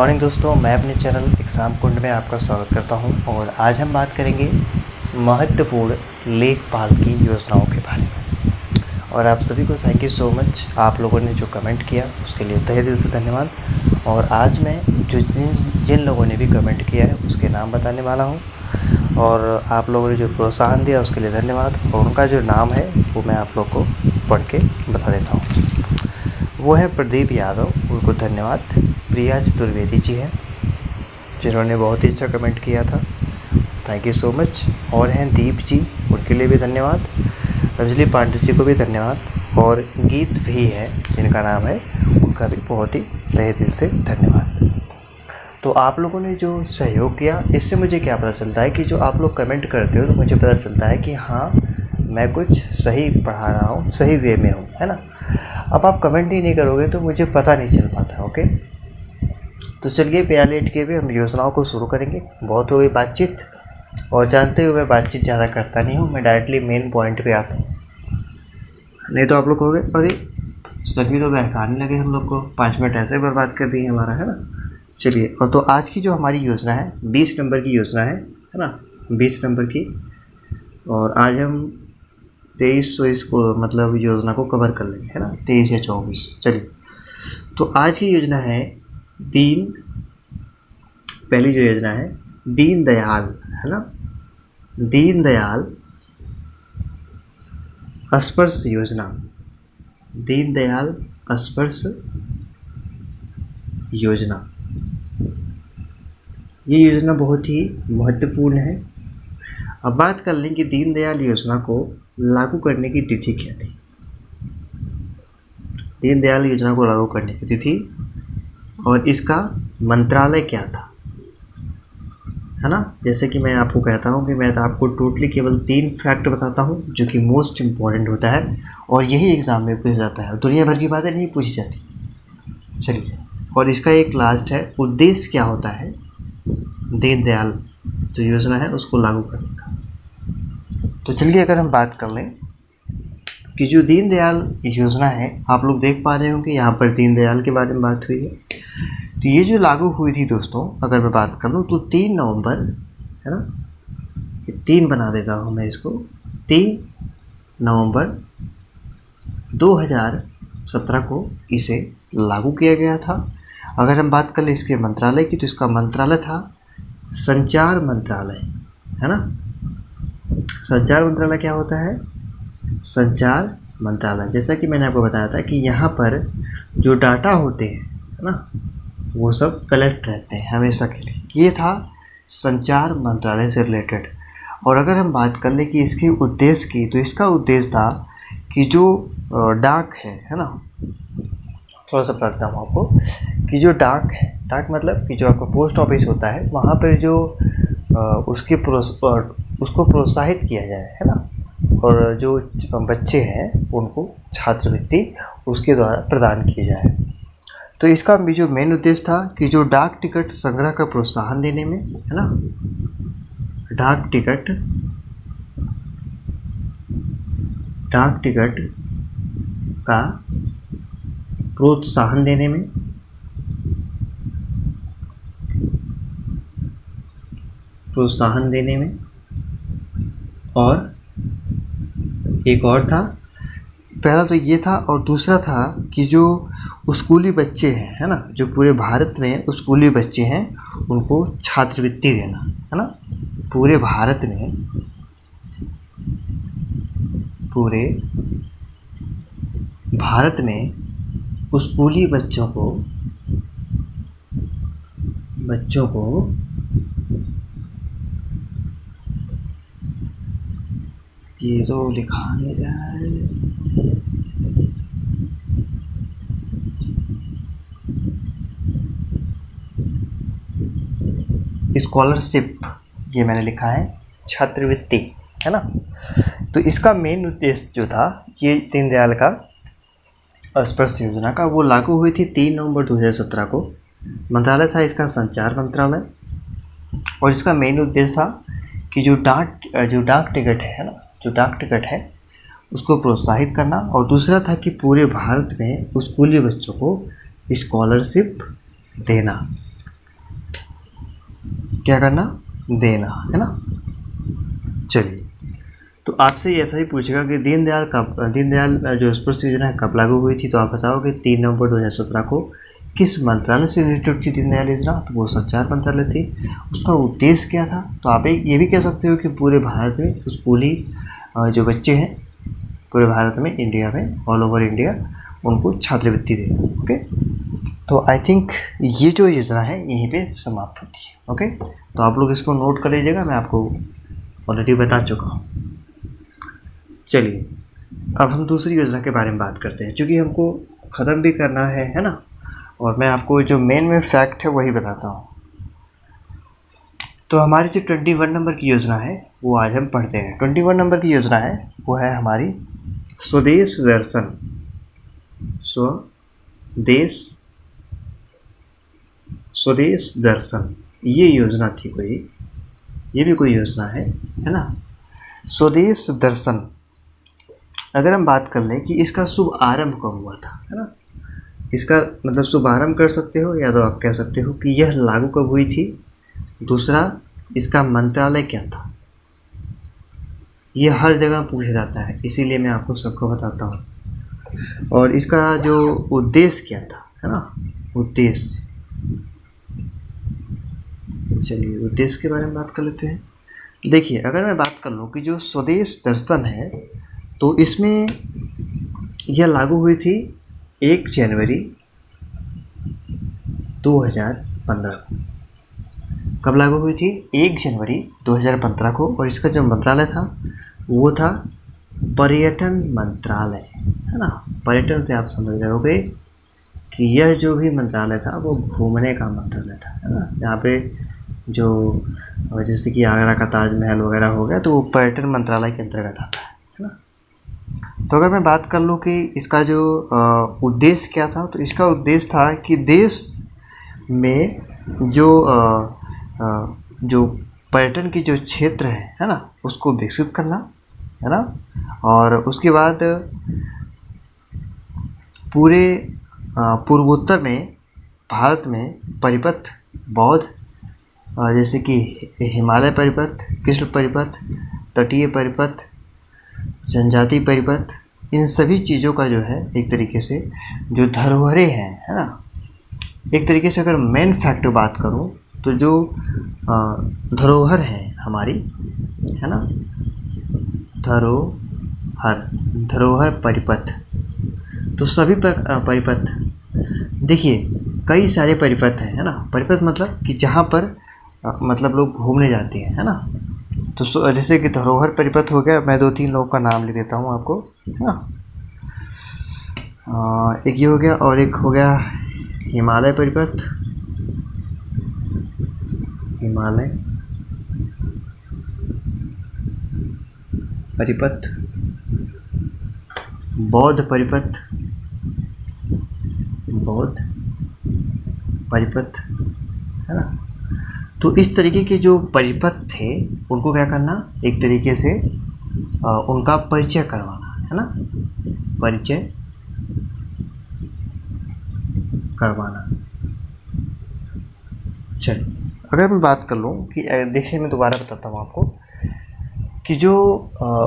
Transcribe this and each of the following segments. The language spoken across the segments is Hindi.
मॉर्निंग दोस्तों, मैं अपने चैनल एग्ज़ाम कुंड में आपका स्वागत करता हूं और आज हम बात करेंगे महत्वपूर्ण लेखपाल की योजनाओं के बारे में। और आप सभी को थैंक यू सो मच, आप लोगों ने जो कमेंट किया उसके लिए तहे दिल से धन्यवाद। और आज मैं जिन लोगों ने भी कमेंट किया है उसके नाम बताने वाला हूँ और आप लोगों ने जो प्रोत्साहन दिया उसके लिए धन्यवाद। और उनका जो नाम है वो मैं आप लोग को पढ़ के बता देता हूँ। वो है प्रदीप यादव, उनको धन्यवाद। प्रिया चतुर्वेदी जी हैं जिन्होंने बहुत ही अच्छा कमेंट किया था, थैंक यू सो मच। और हैं दीप जी, उनके लिए भी धन्यवाद। अंजलि पांडे जी को भी धन्यवाद। और गीत भी है जिनका नाम है, उनका भी बहुत ही तहे दिल से धन्यवाद। तो आप लोगों ने जो सहयोग किया, इससे मुझे क्या पता चलता है कि जो आप लोग कमेंट करते हो तो मुझे पता चलता है कि हाँ, मैं कुछ सही पढ़ा रहा हूँ, सही वे में हूँ, है ना। अब आप कमेंट ही नहीं करोगे तो मुझे पता नहीं चल पाता। ओके, तो चलिए बिना लेट के भी हम योजनाओं को शुरू करेंगे। बहुत हो गई बातचीत, और जानते हुए मैं बातचीत ज़्यादा करता नहीं हूँ, मैं डायरेक्टली मेन पॉइंट पे आता हूँ। नहीं तो आप लोग कहोगे अरे सर भी तो बहकाने लगे, हम लोग को 5 मिनट ऐसे ही बर्बाद कर दिए हमारा, है ना। चलिए, और तो आज की जो हमारी योजना है 20 नंबर की योजना है ना, 20 नंबर की। और आज हम 23 को मतलब योजना को कवर कर लेंगे, है ना, 23 या 24। चलिए, तो आज की योजना है पहली जो योजना है दीन दयाल, है ना, दीन दयाल स्पर्श योजना। दीन दयाल स्पर्श योजना, ये योजना बहुत ही महत्वपूर्ण है। अब बात कर लें कि दीनदयाल योजना को लागू करने की तिथि क्या थी। दीनदयाल योजना को लागू करने की तिथि और इसका मंत्रालय क्या था, है ना। जैसे कि मैं आपको कहता हूँ कि मैं तो आपको टोटली केवल 3 फैक्ट बताता हूँ जो कि मोस्ट इम्पॉर्टेंट होता है और यही एग्ज़ाम में पूछा जाता है, दुनिया भर की बातें नहीं पूछी जाती। चलिए, और इसका एक लास्ट है, उद्देश्य क्या होता है दीनदयाल जो योजना है उसको लागू करने का। तो चलिए, अगर हम बात कर लें कि जो दीनदयाल योजना है, आप लोग देख पा रहे होंगे यहाँ पर दीनदयाल के बारे में बात हुई है। तो ये जो लागू हुई थी दोस्तों, अगर मैं बात कर लूँ तो 3 नवंबर, है ना, 3 बना देता हूँ मैं इसको, 3 नवंबर 2017 को इसे लागू किया गया था। अगर हम बात कर लें इसके मंत्रालय की, तो इसका मंत्रालय था संचार मंत्रालय, है ना। संचार मंत्रालय क्या होता है? संचार मंत्रालय, जैसा कि मैंने आपको बताया था कि यहाँ पर जो डाटा होते हैं, है ना, वो सब कलेक्ट रहते हैं हमेशा के लिए। ये था संचार मंत्रालय से रिलेटेड। और अगर हम बात कर लें कि इसके उद्देश्य की, तो इसका उद्देश्य था कि जो डाक है ना, थोड़ा सा बताता हूँ आपको कि जो डाक है, डाक मतलब कि जो आपका पोस्ट ऑफिस होता है, वहाँ पर जो उसको प्रोत्साहित किया जाए, है ना। और जो बच्चे हैं उनको छात्रवृत्ति उसके द्वारा प्रदान की जाए। तो इसका भी जो मेन उद्देश्य था कि जो डाक टिकट संग्रह का प्रोत्साहन देने में, है ना, डाक टिकट का प्रोत्साहन देने में, और एक और था, पहला तो ये था, और दूसरा था कि जो स्कूली बच्चे हैं, है ना, जो पूरे भारत में स्कूली बच्चे हैं उनको छात्रवृत्ति देना, है ना। पूरे भारत में स्कूली बच्चों को ये तो लिखा नहीं रहा है, स्कॉलरशिप, ये मैंने लिखा है छात्रवृत्ति, है ना। तो इसका मेन उद्देश्य जो था ये दीनदयाल का स्पर्श योजना का, वो लागू हुई थी 3 नवंबर 2017 को। मंत्रालय था इसका संचार मंत्रालय, और इसका मेन उद्देश्य था कि जो डाक टिकट है ना, जो डाक टिकट है उसको प्रोत्साहित करना, और दूसरा था कि पूरे भारत में स्कूली बच्चों को स्कॉलरशिप देना। क्या करना, देना, है ना। चलिए, तो आपसे ऐसा ही पूछेगा कि दीनदयाल जो स्पर्श योजना है कब लागू हुई थी, तो आप बताओगे 3 नवंबर 2017 को। किस मंत्रालय से रिलेटेड थी दीनदयाल योजना, तो वो संचार मंत्रालय थी। उसका उद्देश्य क्या था, तो आप ये भी कह सकते हो कि पूरे भारत में स्कूली जो बच्चे हैं पूरे भारत में, इंडिया में, ऑल ओवर इंडिया, उनको छात्रवृत्ति देना। ओके, तो आई थिंक ये जो योजना है यहीं पे समाप्त होती है। ओके, तो आप लोग इसको नोट कर लीजिएगा, मैं आपको ऑलरेडी बता चुका हूँ। चलिए, अब हम दूसरी योजना के बारे में बात करते हैं, क्योंकि हमको ख़त्म भी करना है ना, और मैं आपको जो मेन फैक्ट है वही बताता हूँ। तो हमारी जो 21 नंबर की योजना है वो आज हम पढ़ते हैं। 21 नंबर की योजना है वो है हमारी स्वदेश दर्शन। स्वदेश दर्शन ये योजना थी कोई, ये भी कोई योजना है ना। स्वदेश दर्शन, अगर हम बात कर लें कि इसका शुभ आरंभ कब हुआ था, है ना, इसका मतलब शुभारंभ कर सकते हो या तो आप कह सकते हो कि यह लागू कब हुई थी। दूसरा, इसका मंत्रालय क्या था। ये हर जगह पूछा जाता है, इसीलिए मैं आपको सबको बताता हूँ। और इसका जो उद्देश्य क्या था, है ना, उद्देश्य। चलिए, उद्देश्य के बारे में बात कर लेते हैं। देखिए, अगर मैं बात कर लूँ कि जो स्वदेश दर्शन है, तो इसमें यह लागू हुई थी 1 जनवरी 2015 को। कब लागू हुई थी, 1 जनवरी 2015 को। और इसका जो मंत्रालय था वो था पर्यटन मंत्रालय, है ना। पर्यटन से आप समझ रहे होगे कि यह जो भी मंत्रालय था वो घूमने का मंत्रालय था, है ना। यहाँ पे जो जैसे कि आगरा का ताजमहल वगैरह हो गया, तो वो पर्यटन मंत्रालय के अंतर्गत आता है ना। तो अगर मैं बात कर लूँ कि इसका जो उद्देश्य क्या था, तो इसका उद्देश्य था कि देश में जो पर्यटन की जो क्षेत्र है ना, उसको विकसित करना, है ना। और उसके बाद पूरे पूर्वोत्तर में, भारत में परिपथ, बौद्ध, जैसे कि हिमालय परिपथ, कृष्ण परिपथ, तटीय परिपथ, जनजाति परिपथ, इन सभी चीज़ों का जो है एक तरीके से जो धरोहरें हैं, है ना। एक तरीके से अगर मेन फैक्ट बात करूं तो जो धरोहर है हमारी, है ना, धरोहर परिपथ, तो सभी परिपथ, देखिए कई सारे परिपथ हैं, है ना। परिपथ मतलब कि जहाँ पर मतलब लोग घूमने जाते हैं, है ना। तो जैसे कि धरोहर परिपथ हो गया, मैं 2-3 लोगों का नाम लिख देता हूँ आपको, है ना। एक ये हो गया, और एक हो गया हिमालय परिपथ, बौद्ध परिपथ, है ना। तो इस तरीके के जो परिपथ थे उनको क्या करना, एक तरीके से उनका परिचय करवाना, है ना, परिचय करवाना। चलिए, अगर मैं बात कर लूँ कि देखिए, मैं दोबारा बताता हूँ आपको कि जो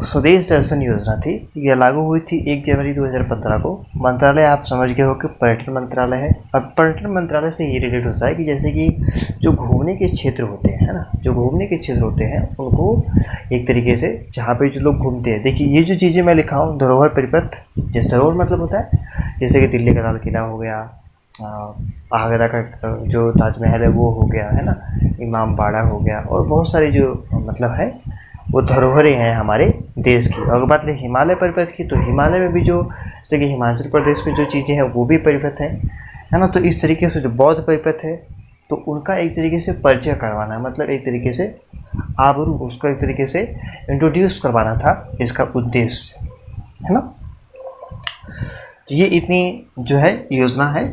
स्वदेश दर्शन योजना थी यह लागू हुई थी 1 जनवरी 2015 को। मंत्रालय आप समझ गए हो कि पर्यटन मंत्रालय है। अब पर्यटन मंत्रालय से ये रिलेटेड होता है कि जैसे कि जो घूमने के क्षेत्र होते हैं, है ना, जो घूमने के क्षेत्र होते हैं उनको एक तरीके से जहाँ पे जो लोग घूमते हैं, देखिए ये जो चीज़ें मैं लिखा हूँ, धरोहर परिपथ, जैसे धरोहर मतलब होता है जैसे कि दिल्ली का लाल किला हो गया, आगरा का जो ताजमहल है वो हो गया, है ना, इमाम बाड़ा हो गया, और बहुत सारी जो मतलब है वो धरोहरें हैं हमारे देश की। अगर बात करें हिमालय परिपथ की, तो हिमालय में भी जो जैसे कि हिमाचल प्रदेश में जो चीज़ें हैं वो भी परिपथ है ना। तो इस तरीके से जो बौद्ध परिपथ है, तो उनका एक तरीके से परिचय करवाना है, मतलब एक तरीके से आबरू उसको एक तरीके से इंट्रोड्यूस करवाना था इसका उद्देश्य, है ना। तो ये इतनी जो है योजना है।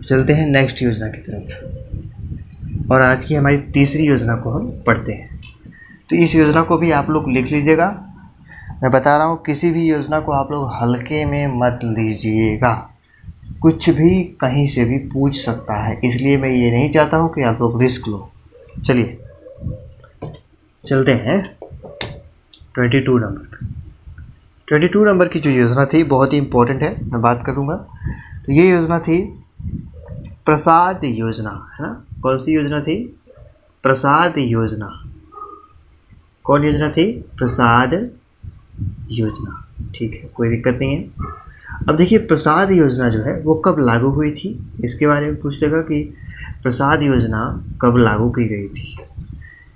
चलते हैं नेक्स्ट योजना की तरफ, और आज की हमारी तीसरी योजना को हम पढ़ते हैं। तो इस योजना को भी आप लोग लिख लीजिएगा। मैं बता रहा हूँ, किसी भी योजना को आप लोग हल्के में मत लीजिएगा, कुछ भी कहीं से भी पूछ सकता है, इसलिए मैं ये नहीं चाहता हूँ कि आप लोग रिस्क लो, चलिए चलते हैं 22 नंबर। 22 नंबर की जो योजना थी बहुत ही इम्पोर्टेंट है, मैं बात करूँगा। तो ये योजना थी प्रसाद योजना, है ना। कौन सी योजना थी? प्रसाद योजना। कौन योजना थी? प्रसाद योजना। ठीक है, कोई दिक्कत नहीं है। अब देखिए प्रसाद योजना जो है वो कब लागू हुई थी, इसके बारे में पूछ लेगा कि प्रसाद योजना कब लागू की गई थी।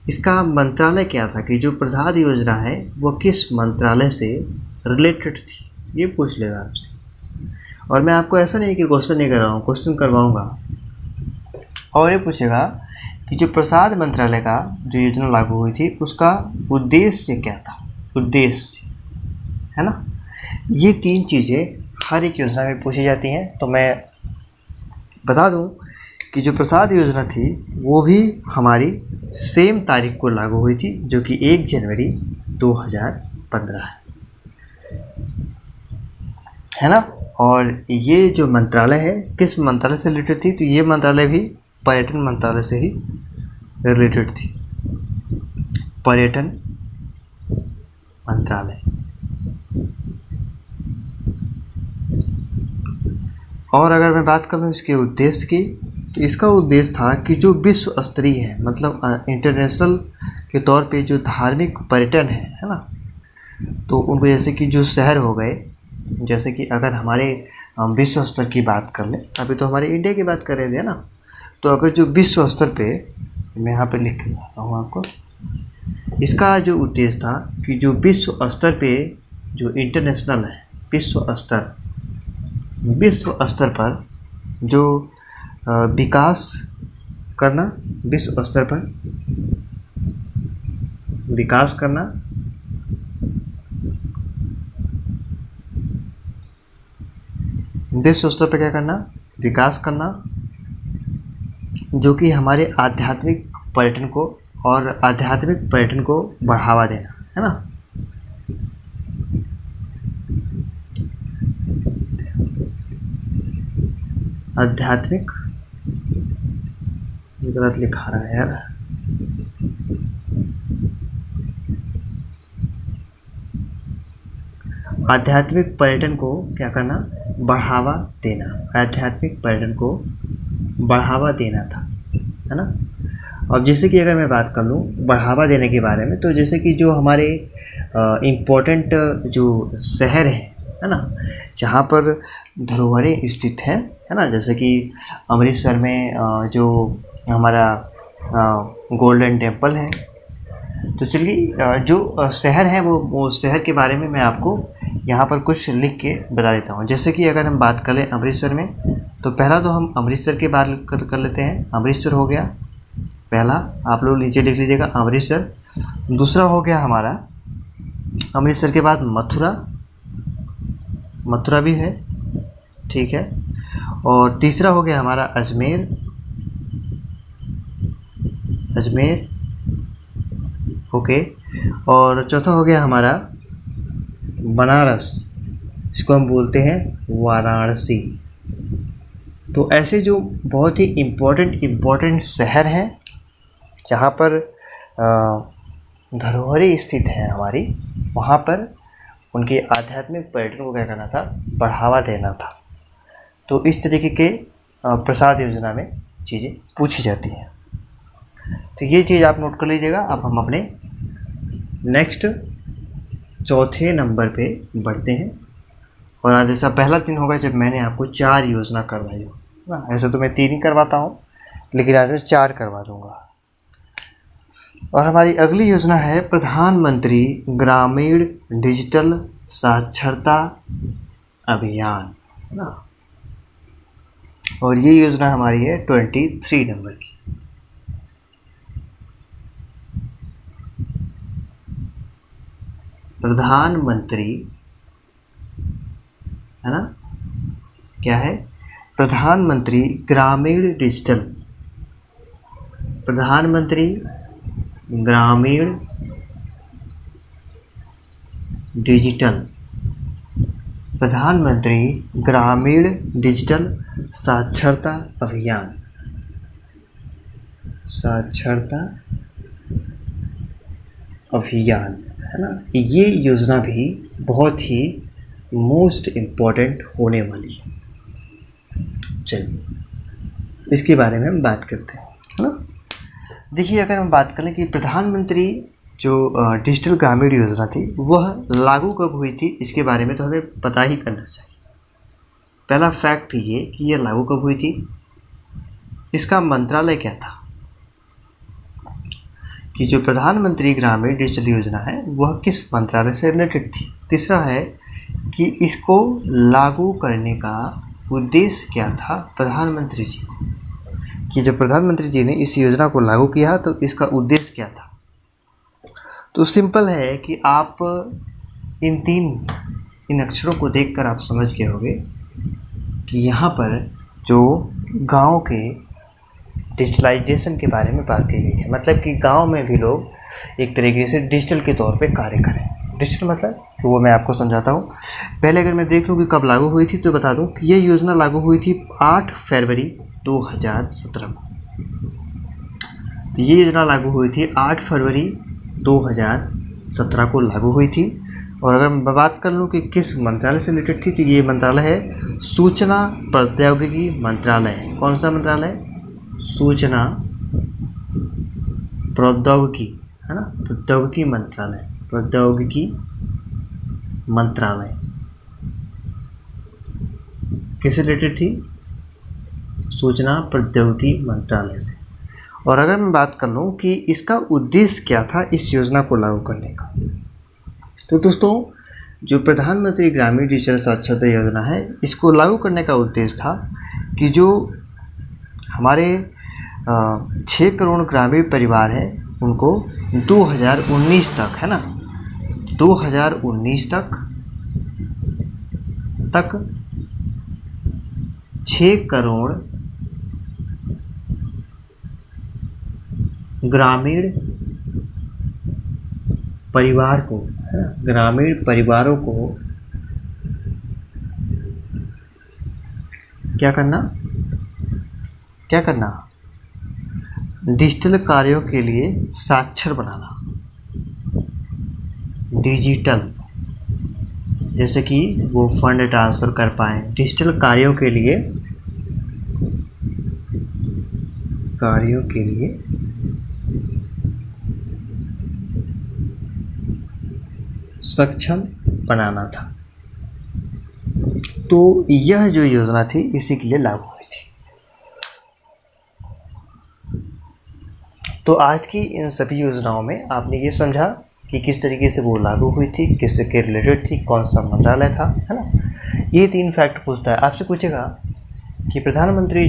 इसका मंत्रालय क्या था, कि जो प्रसाद योजना है वो किस मंत्रालय से रिलेटेड थी, ये पूछ लेगा आपसे। और मैं आपको ऐसा नहीं कि क्वेश्चन नहीं कर रहा हूँ, क्वेश्चन करवाऊँगा। और ये पूछेगा कि जो प्रसाद मंत्रालय का जो योजना लागू हुई थी उसका उद्देश्य क्या था, उद्देश्य, है ना। ये 3 चीज़ें हर एक योजना में पूछी जाती हैं। तो मैं बता दूं कि जो प्रसाद योजना थी वो भी हमारी सेम तारीख को लागू हुई थी, जो कि 1 जनवरी 2015 है ना। और ये जो मंत्रालय है किस मंत्रालय से रिलेटेड थी, तो ये मंत्रालय भी पर्यटन मंत्रालय से ही रिलेटेड थी, पर्यटन मंत्रालय। और अगर मैं बात करूँ इसके उद्देश्य की, तो इसका उद्देश्य था कि जो विश्व स्तरीय है, मतलब इंटरनेशनल के तौर पे जो धार्मिक पर्यटन है ना, तो उनको जैसे कि जो शहर हो गए, जैसे कि अगर हमारे विश्व स्तर की बात कर लें, अभी तो हमारे इंडिया की बात कर रहे थे ना, तो अगर जो विश्व स्तर पे, मैं यहाँ पे लिख के बताता हूँ आपको, इसका जो उद्देश्य था कि जो विश्व स्तर पे जो इंटरनेशनल है, विश्व स्तर पर जो विकास करना, विश्व स्तर पर विकास करना, विश्व स्तर पर क्या करना, विकास करना, जो कि हमारे आध्यात्मिक पर्यटन को और आध्यात्मिक पर्यटन को बढ़ावा देना, है ना। आध्यात्मिक, गलत लिखा रहा है यार, आध्यात्मिक पर्यटन को क्या करना, बढ़ावा देना, आध्यात्मिक पर्यटन को बढ़ावा देना था, है ना। अब जैसे कि अगर मैं बात कर लूँ बढ़ावा देने के बारे में, तो जैसे कि जो हमारे इम्पोर्टेंट जो शहर है ना, जहाँ पर धरोहरें स्थित हैं, है ना, जैसे कि अमृतसर में जो हमारा गोल्डन टेम्पल है। तो चलिए जो शहर है वो शहर के बारे में मैं आपको यहाँ पर कुछ लिख के बता देता हूँ। जैसे कि अगर हम बात करें अमृतसर में, तो पहला तो हम अमृतसर की बात कर लेते हैं। अमृतसर हो गया पहला, आप लोग नीचे लिख लीजिएगा अमृतसर। दूसरा हो गया हमारा अमृतसर के बाद मथुरा भी है, ठीक है। और तीसरा हो गया हमारा अजमेर, ओके। और चौथा हो गया हमारा बनारस, इसको हम बोलते हैं वाराणसी। तो ऐसे जो बहुत ही इम्पोर्टेंट शहर हैं जहाँ पर धरोहरें स्थित हैं हमारी, वहाँ पर उनके आध्यात्मिक पर्यटन को क्या करना था, बढ़ावा देना था। तो इस तरीके के प्रसाद योजना में चीज़ें पूछी जाती हैं। तो ये चीज़ आप नोट कर लीजिएगा। अब हम अपने नेक्स्ट चौथे नंबर पे बढ़ते हैं। और आज ऐसा पहला दिन होगा जब मैंने आपको 4 योजना करवाई हो। ऐसे तो मैं 3 ही करवाता हूँ, लेकिन आज मैं 4 करवा दूँगा। और हमारी अगली योजना है प्रधानमंत्री ग्रामीण डिजिटल साक्षरता अभियान, है ना। और ये योजना हमारी है 23 नंबर की। प्रधानमंत्री, है ना, क्या है, प्रधानमंत्री ग्रामीण डिजिटल, प्रधानमंत्री ग्रामीण डिजिटल, प्रधानमंत्री ग्रामीण डिजिटल साक्षरता अभियान। साक्षरता अभियान, है ना, ये योजना भी बहुत ही मोस्ट इम्पोर्टेंट होने वाली है। चलिए इसके बारे में हम बात करते हैं, है ना। देखिए, अगर हम बात करें कि प्रधानमंत्री जो डिजिटल ग्रामीण योजना थी वह लागू कब हुई थी, इसके बारे में तो हमें पता ही करना चाहिए। पहला फैक्ट ये कि यह लागू कब हुई थी, इसका मंत्रालय क्या था, कि जो प्रधानमंत्री ग्रामीण डिजिटल योजना है वह किस मंत्रालय से रिलेटेड थी। तीसरा है कि इसको लागू करने का उद्देश्य क्या था प्रधानमंत्री जी को, कि जब प्रधानमंत्री जी ने इस योजना को लागू किया तो इसका उद्देश्य क्या था। तो सिंपल है कि आप इन अक्षरों को देखकर आप समझ गए होंगे कि यहाँ पर जो गांव के डिजिटलाइजेशन के बारे में बात की गई है, मतलब कि गांव में भी लोग एक तरीके से डिजिटल के तौर पे कार्य करें। डिजिटल मतलब तो वो मैं आपको समझाता हूँ। पहले अगर मैं देख लूँ कि कब लागू हुई थी तो बता दूँ कि ये योजना लागू हुई थी 8 फरवरी 2017 को। तो ये योजना लागू हुई थी 8 फरवरी 2017 को लागू हुई थी। और अगर मैं बात कर लूँ कि किस मंत्रालय से रिलेटेड थी, तो ये मंत्रालय है सूचना प्रौद्योगिकी मंत्रालय। कौन सा मंत्रालय? सूचना प्रौद्योगिकी, है ना, प्रौद्योगिकी मंत्रालय, प्रौद्योगिकी मंत्रालय किससे रिलेटेड थी? सूचना प्रौद्योगिकी मंत्रालय से। और अगर मैं बात कर लूँ कि इसका उद्देश्य क्या था इस योजना को लागू करने का, तो दोस्तों जो प्रधानमंत्री ग्रामीण डिजिटल साक्षरता योजना है इसको लागू करने का उद्देश्य था कि जो हमारे 6 करोड़ ग्रामीण परिवार हैं उनको 2019 तक, है ना, 2019 तक 6 करोड़ ग्रामीण परिवार को, है ना, ग्रामीण परिवारों को क्या करना, डिजिटल कार्यों के लिए साक्षर बनाना। डिजिटल जैसे कि वो फंड ट्रांसफ़र कर पाएँ, डिजिटल कार्यों के लिए सक्षम बनाना था। तो यह जो योजना थी इसी के लिए लागू हुई थी। तो आज की इन सभी योजनाओं में आपने ये समझा कि किस तरीके से वो लागू हुई थी, किसके रिलेटेड थी, कौन सा मंत्रालय था, है ना। ये 3 फैक्ट पूछता है। आपसे पूछेगा कि प्रधानमंत्री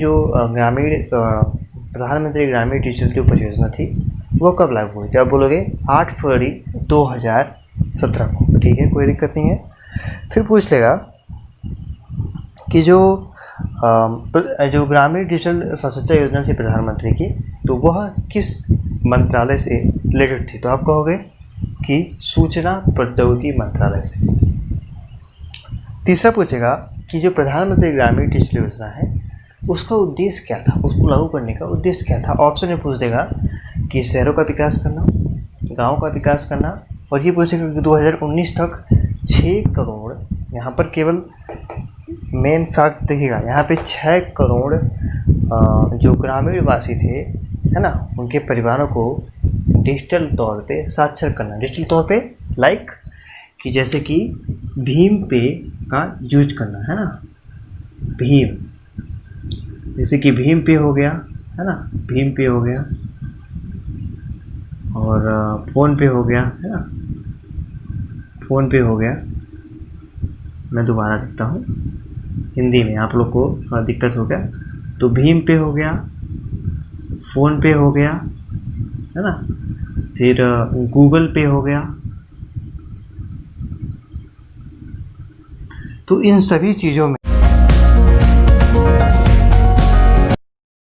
ग्रामीण डिजिटल जो परियोजना थी वो कब लागू हुई थी। आप बोलोगे 8 फरवरी 2017 को, ठीक है, कोई दिक्कत नहीं है। फिर पूछ लेगा कि जो ग्रामीण डिजिटल साक्षरता योजना थी प्रधानमंत्री की, तो वह किस मंत्रालय से रिलेटेड थी। तो आप कहोगे कि सूचना प्रौद्योगिकी मंत्रालय से। तीसरा पूछेगा कि जो प्रधानमंत्री ग्रामीण डिजिटल योजना है उसका उद्देश्य क्या था, उसको लागू करने का उद्देश्य क्या था। ऑप्शन में पूछ देगा कि शहरों का विकास करना, गाँव का विकास करना, और ये पूछेगा कि 2019 तक 6 करोड़, यहाँ पर केवल मेन फैक्ट देखिएगा, यहाँ पे 6 करोड़ जो ग्रामीण वासी थे, है ना, उनके परिवारों को डिजिटल तौर पे साक्षर करना। डिजिटल तौर पे लाइक कि जैसे कि भीम पे का यूज करना, है ना, भीम, जैसे कि भीम पे हो गया, है ना, भीम पे हो गया, और फ़ोन पे हो गया, है ना, फ़ोन पे हो गया। मैं दोबारा लिखता हूँ हिंदी में, आप लोग को थोड़ा दिक्कत हो गया। तो भीम पे हो गया, फ़ोन पे हो गया, है ना, फिर गूगल पे हो गया। तो इन सभी चीज़ों में